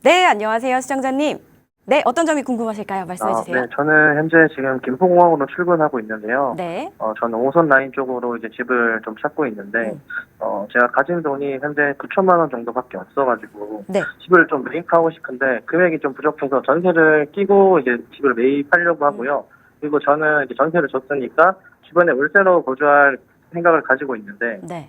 네, 안녕하세요, 시청자님. 네, 어떤 점이 궁금하실까요? 말씀해 주세요. 네, 저는 현재 지금 김포공항으로 출근하고 있는데요. 네. 저는 5선 라인 쪽으로 이제 집을 좀 찾고 있는데, 제가 가진 돈이 현재 9천만 원 정도밖에 없어가지고, 네. 집을 좀 매입하고 싶은데, 금액이 좀 부족해서 전세를 끼고 이제 집을 매입하려고 하고요. 그리고 저는 이제 전세를 줬으니까, 주변에 월세로 거주할 생각을 가지고 있는데, 네.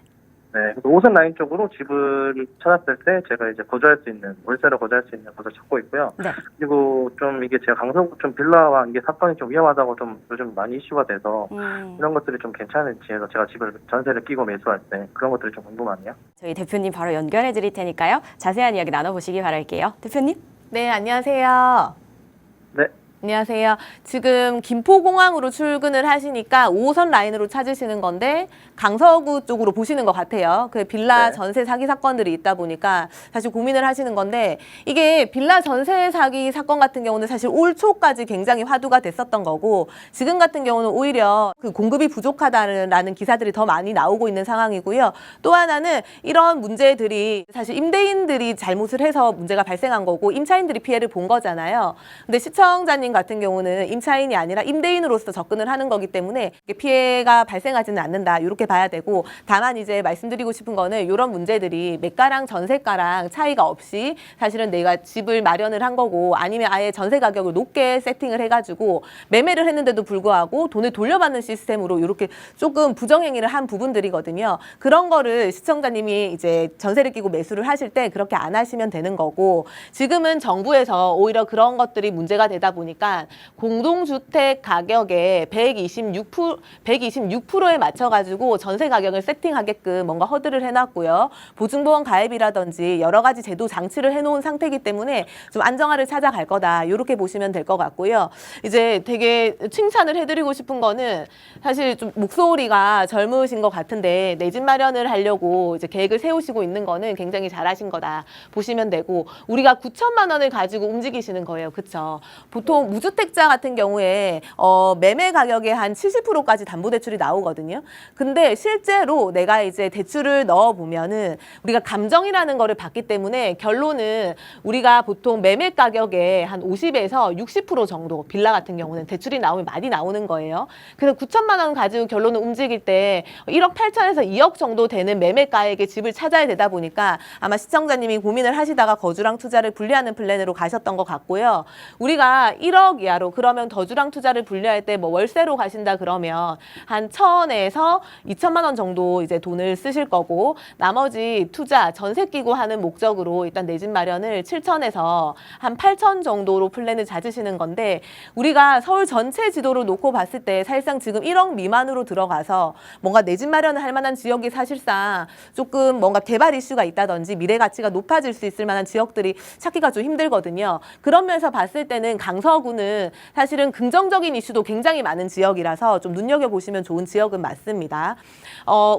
네, 5선 라인 쪽으로 집을 찾았을 때 제가 이제 거주할 수 있는, 월세로 거주할 수 있는 곳을 찾고 있고요. 네. 그리고 좀 이게 제가 강서구 좀 빌라와 이게 사건이 좀 위험하다고 좀 요즘 많이 이슈가 돼서 이런 것들이 좀 괜찮을지 해서 제가 집을 전세를 끼고 매수할 때 그런 것들이 좀 궁금하네요. 저희 대표님 바로 연결해 드릴 테니까요. 자세한 이야기 나눠보시기 바랄게요. 대표님. 네, 안녕하세요. 네. 안녕하세요. 지금 김포공항으로 출근을 하시니까 5호선 라인으로 찾으시는 건데 강서구 쪽으로 보시는 것 같아요. 그 빌라 네. 전세 사기 사건들이 있다 보니까 사실 고민을 하시는 건데 이게 빌라 전세 사기 사건 같은 경우는 사실 올 초까지 굉장히 화두가 됐었던 거고 지금 같은 경우는 오히려 그 공급이 부족하다라는 기사들이 더 많이 나오고 있는 상황이고요. 또 하나는 이런 문제들이 사실 임대인들이 잘못을 해서 문제가 발생한 거고 임차인들이 피해를 본 거잖아요. 근데 시청자님 같은 경우는 임차인이 아니라 임대인으로서 접근을 하는 거기 때문에 피해가 발생하지는 않는다. 이렇게 봐야 되고 다만 이제 말씀드리고 싶은 거는 이런 문제들이 매가랑 전세가랑 차이가 없이 사실은 내가 집을 마련을 한 거고 아니면 아예 전세 가격을 높게 세팅을 해가지고 매매를 했는데도 불구하고 돈을 돌려받는 시스템으로 이렇게 조금 부정행위를 한 부분들이거든요. 그런 거를 시청자님이 이제 전세를 끼고 매수를 하실 때 그렇게 안 하시면 되는 거고 지금은 정부에서 오히려 그런 것들이 문제가 되다 보니까 공동주택 가격의 126%에 맞춰가지고 전세 가격을 세팅하게끔 뭔가 허들을 해놨고요. 보증보험 가입이라든지 여러 가지 제도 장치를 해놓은 상태이기 때문에 좀 안정화를 찾아갈 거다. 이렇게 보시면 될 것 같고요. 이제 되게 칭찬을 해드리고 싶은 거는 사실 좀 목소리가 젊으신 것 같은데 내 집 마련을 하려고 이제 계획을 세우시고 있는 거는 굉장히 잘하신 거다 보시면 되고 우리가 9천만 원을 가지고 움직이시는 거예요. 그렇죠? 보통 무주택자 같은 경우에 매매 가격의 한 70%까지 담보대출이 나오거든요. 근데 실제로 내가 이제 대출을 넣어보면은 우리가 감정이라는 거를 봤기 때문에 결론은 우리가 보통 매매 가격의 한 50에서 60% 정도 빌라 같은 경우는 대출이 나오면 많이 나오는 거예요. 그래서 9천만 원 가지고 결론을 움직일 때 1억 8천에서 2억 정도 되는 매매가액의 집을 찾아야 되다 보니까 아마 시청자님이 고민을 하시다가 거주랑 투자를 분리하는 플랜으로 가셨던 것 같고요. 우리가 1억 이하로 그러면 거주랑 투자를 분리할 때 뭐 월세로 가신다 그러면 한 1,000에서 2천만 원 정도 이제 돈을 쓰실 거고 나머지 투자 전세 끼고 하는 목적으로 일단 내 집 마련을 7천에서 한 8천 정도로 플랜을 잡으시는 건데 우리가 서울 전체 지도를 놓고 봤을 때 사실상 지금 1억 미만으로 들어가서 뭔가 내 집 마련을 할 만한 지역이 사실상 조금 뭔가 개발 이슈가 있다든지 미래 가치가 높아질 수 있을 만한 지역들이 찾기가 좀 힘들거든요. 그런 면에서 봤을 때는 강서구는 사실은 긍정적인 이슈도 굉장히 많은 지역이라서 좀 눈여겨보시면 좋은 지역은 맞습니다.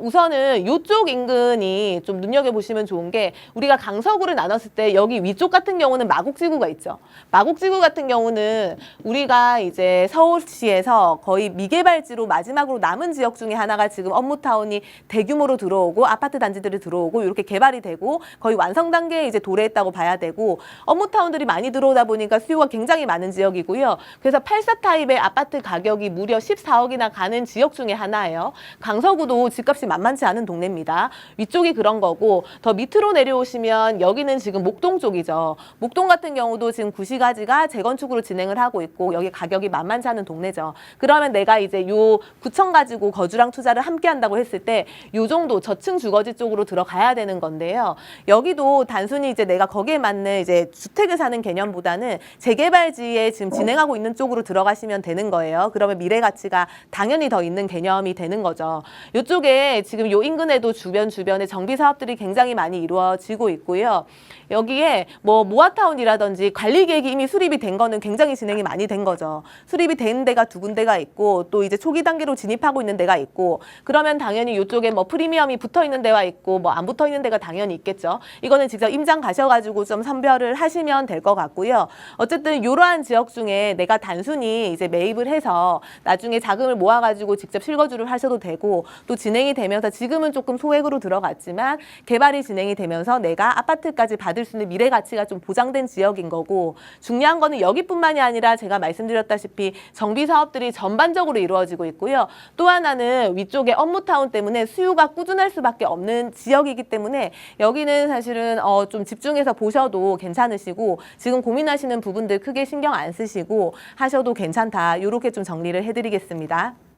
우선은 이쪽 인근이 좀 눈여겨보시면 좋은 게 우리가 강서구를 나눴을 때 여기 위쪽 같은 경우는 마곡지구가 있죠. 마곡지구 같은 경우는 우리가 이제 서울시에서 거의 미개발지로 마지막으로 남은 지역 중에 하나가 지금 업무타운이 대규모로 들어오고 아파트 단지들이 들어오고 이렇게 개발이 되고 거의 완성 단계에 이제 도래했다고 봐야 되고 업무타운들이 많이 들어오다 보니까 수요가 굉장히 많은 지역이고요. 그래서 84 타입의 아파트 가격이 무려 14억이나 가는 지역 중에 하나예요. 강서구도 집값이 만만치 않은 동네입니다. 위쪽이 그런 거고 더 밑으로 내려오시면 여기는 지금 목동 쪽이죠. 목동 같은 경우도 지금 구시가지가 재건축으로 진행을 하고 있고 여기 가격이 만만치 않은 동네죠. 그러면 내가 이제 요 구청 가지고 거주랑 투자를 함께 한다고 했을 때 요 정도 저층 주거지 쪽으로 들어가야 되는 건데요. 여기도 단순히 이제 내가 거기에 맞는 이제 주택을 사는 개념보다는 재개발지에 지금 진행하고 있는 쪽으로 들어가시면 되는 거예요. 그러면 미래 가치가 당연히 더 있는 개념이 되는 거죠. 이쪽에 지금 요 인근에도 주변에 정비 사업들이 굉장히 많이 이루어지고 있고요. 여기에 뭐 모아타운이라든지 관리 계획이 이미 수립이 된 거는 굉장히 진행이 많이 된 거죠. 수립이 된 데가 두 군데가 있고 또 이제 초기 단계로 진입하고 있는 데가 있고 그러면 당연히 이쪽에 뭐 프리미엄이 붙어 있는 데가 있고 뭐 안 붙어 있는 데가 당연히 있겠죠. 이거는 직접 임장 가셔가지고 좀 선별을 하시면 될 것 같고요. 어쨌든 이러한 지역 중에 내가 단순히 이제 매입을 해서 나중에 자금을 모아가지고 직접 실거주를 하셔도 되고 또 진행이 되면서 지금은 조금 소액으로 들어갔지만 개발이 진행이 되면서 내가 아파트까지 받을 수 있는 미래 가치가 좀 보장된 지역인 거고 중요한 거는 여기뿐만이 아니라 제가 말씀드렸다시피 정비 사업들이 전반적으로 이루어지고 있고요. 또 하나는 위쪽에 업무타운 때문에 수요가 꾸준할 수밖에 없는 지역이기 때문에 여기는 사실은 좀 집중해서 보셔도 괜찮으시고 지금 고민하시는 부분들 크게 신경 안 쓰시고 하셔도 괜찮다. 이렇게 좀 정리를 해드리겠습니다.